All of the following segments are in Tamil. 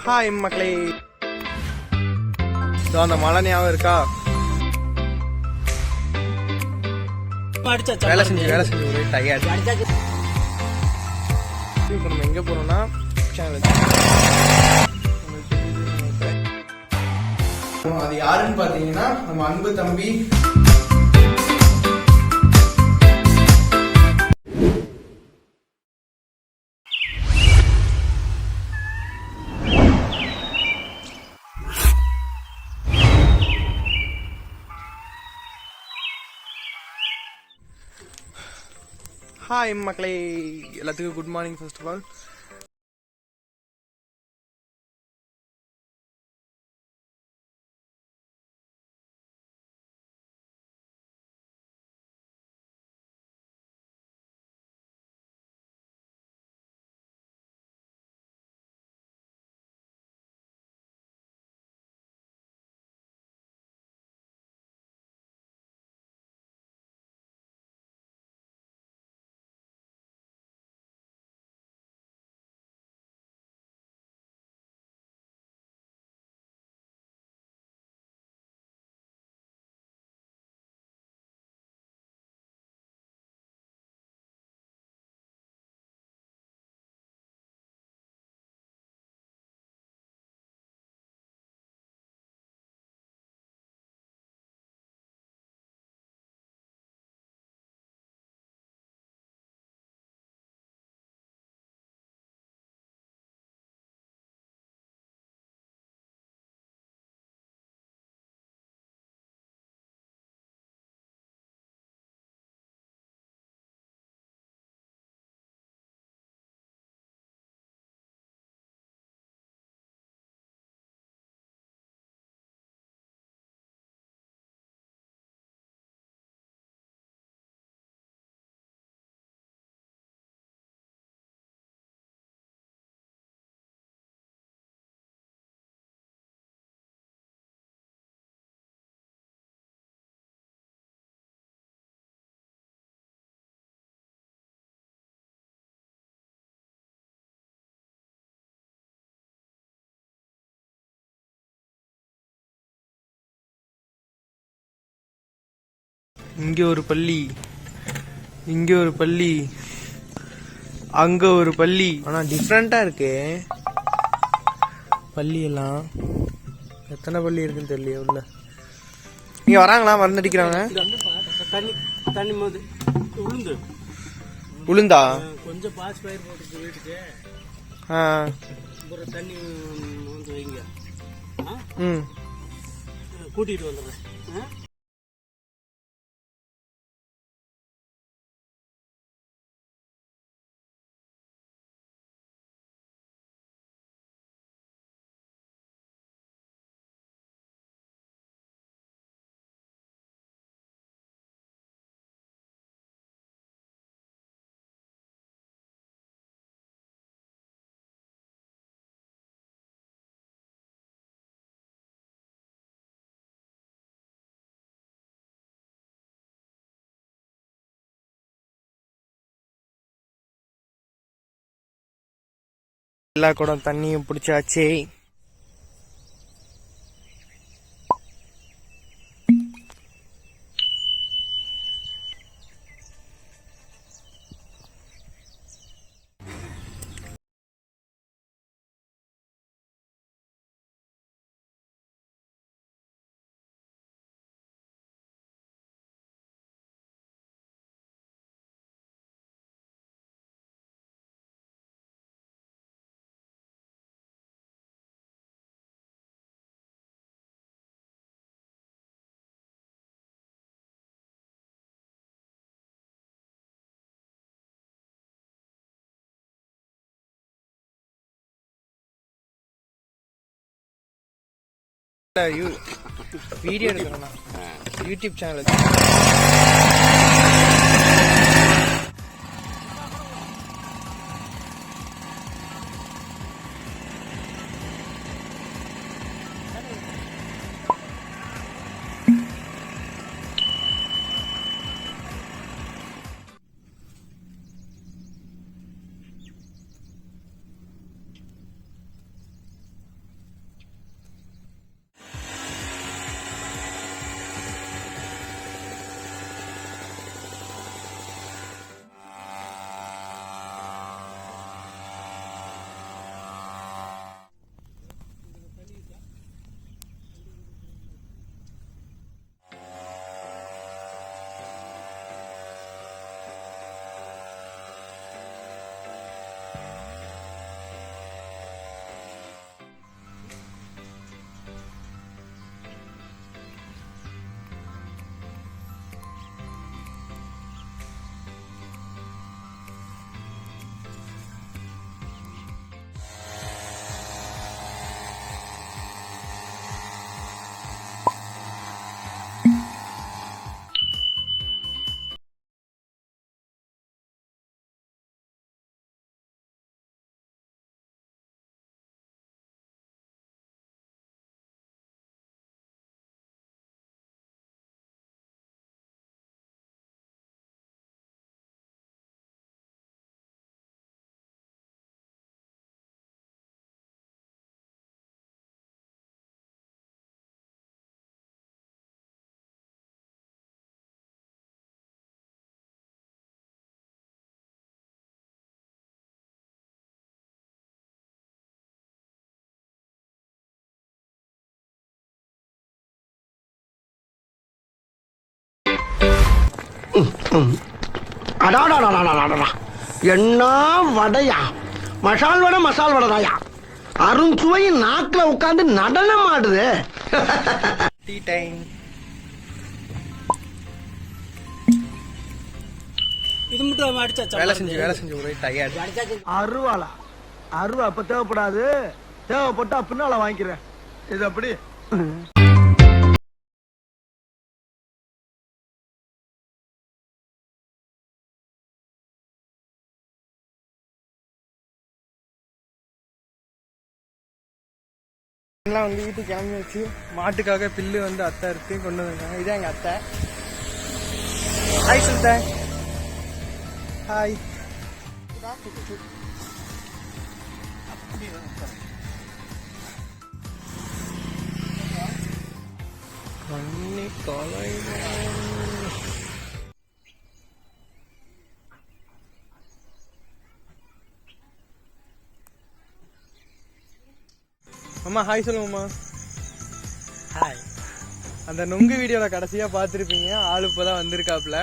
ஹாய் மக்களே, அந்த மழை ஞாபகம் இருக்கா? வேலை செஞ்சு ஒரு டயர்ட். இப்போ நம்ம எங்கே போகிறோம்னா அது யாருன்னு பார்த்தீங்கன்னா நம்ம அன்பு தம்பி ஹாய் மக்களே, எல்லாத்துக்கும் good morning. First of all இங்கே ஒரு பள்ளி, இங்கே ஒரு பள்ளி, அங்க ஒரு பள்ளி. ஆனா டிஃப்ரெண்டா இருக்கு பள்ளி எல்லாம். எத்தனை பள்ளி இருக்குன்னு தெரியல உள்ள. இங்க வராங்களா? மருந்து அடிக்கிறாங்க. உளுந்தா கொஞ்சம் பாஸ் பயிர் போட்டு வீட்டுக்கு தண்ணி வந்து வைங்க. கூட்டிட்டு வந்துடுறேன். எல்லா குடம் தண்ணியும் பிடிச்சாச்சு. வீடியோ எடுக்கிறேண்ணா, யூடியூப் சேனல். அடாடாடாடாடாடா, என்ன வடையா! மசால் வடை மசால் வடைதாயா! அருஞ்சுவை நாக்குல உட்கார்ந்து நடனம் ஆடுது. Tea time. இது மட்டும் அடிச்சா வேலை செஞ்சு ஒரே டயர்ட். அருவாளா? அருவா அப்ப தேவைப்படாது, தேவைப்பட்டா பின்னால வாங்கிக்கிறேன். இது அப்படி. எல்லாம் வந்து வீட்டுக்கு கிளம்பி வச்சு மாட்டுக்காக பில்லு வந்து அத்தை இருக்கு கொண்டு வந்தாங்க. இதான் எங்க அத்தை. ஹாய் சொல்லிட்டேன். ஹாய். கண்ணி கொலை. அம்மா ஹாய் சொல்லுங்கம்மா. ஹாய். அந்த நொங்கு வீடியோல கடைசியா பாத்துருப்பீங்க. ஆளு இப்பதான் வந்திருக்காப்ல.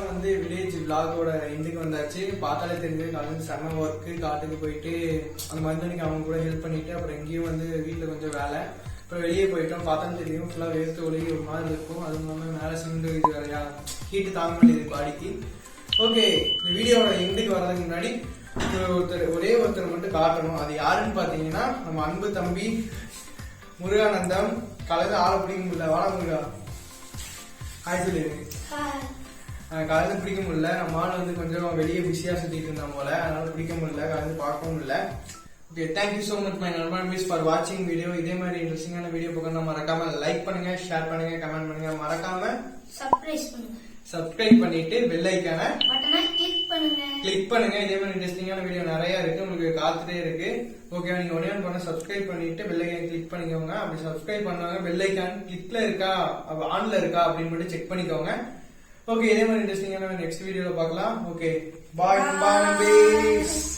வந்து வில்லேஜ் விளாகோட எண்டுக்கு வந்தாச்சு. பார்த்தாலே தெரிஞ்சு காலையில் செம்ம ஒர்க்கு. காட்டுக்கு போயிட்டு அந்த மருந்தனைக்கு அவங்க கூட ஹெல்ப் பண்ணிட்டு அப்புறம் எங்கேயும் வந்து வீட்டில் கொஞ்சம் வேலை. அப்புறம் வெளியே போயிட்டோம். பார்த்தாலும் தெரியும் ஃபுல்லாக வேர்த்து ஒழுகி ஒரு மாதிரி இருக்கும். அதுவும் இல்லாமல் மேலே சிமெண்ட் இது வேறையா ஹீட்டு தாங்க மாட்டேங்குது பாடிக்கு. ஓகே, இந்த வீடியோட எண்டுக்கு வர்றதுக்கு முன்னாடி ஒரே ஒருத்தர் மட்டும் காட்டணும். அது யாருன்னு பார்த்தீங்கன்னா நம்ம அன்பு தம்பி முருகானந்தம். காலையில் ஆளை பிடிக்க முடியல. வாழ முருகா ஹாய் சொல்லிடுங்க. காலையில் பிடிக்க முடியல. நம்ம ஆள் வந்து கொஞ்சம் வெளியே பிஸியா சுத்திட்டு இருந்தா போல, அதனால பிடிக்க முடியல. காலையில் பார்க்கவும் முடியல. Okay, thank you so much my நண்பன் மிஸ் ஃபார் வாட்சிங் வீடியோ. இதே மாதிரி இன்ட்ரெஸ்டிங்கான வீடியோ பார்க்கணும் மறக்காம லைக் பண்ணுங்க, ஷேர் பண்ணுங்க, கமெண்ட் பண்ணுங்க. மறக்காம சப்ஸ்கிரைப் பண்ணிட்டு பெல் ஐக்கான கிளிக் பண்ணுங்க. இதே மாதிரி இன்ட்ரெஸ்டிங்கான வீடியோ நிறைய இருக்கு, உங்களுக்கு காத்துட்டே இருக்கு. ஓகே, நீங்க ஒரே பண்ண சப்ஸ்கிரைப் பண்ணிட்டு பெல் ஐக்கான் கிளிக் பண்ணிக்கோங்க. அப்படி சப்ஸ்கிரைப் பண்ணுவாங்க பெல் ஐக்கான் கிளிக்ல இருக்கா ஆன்ல இருக்கா அப்படின்னு மட்டும் செக் பண்ணிக்கோங்க. ஓகே, இதே மாதிரி இன்ட்ரெஸ்டிங்கான நெக்ஸ்ட் வீடியோல பார்க்கலாம். ஓகே, பாய்.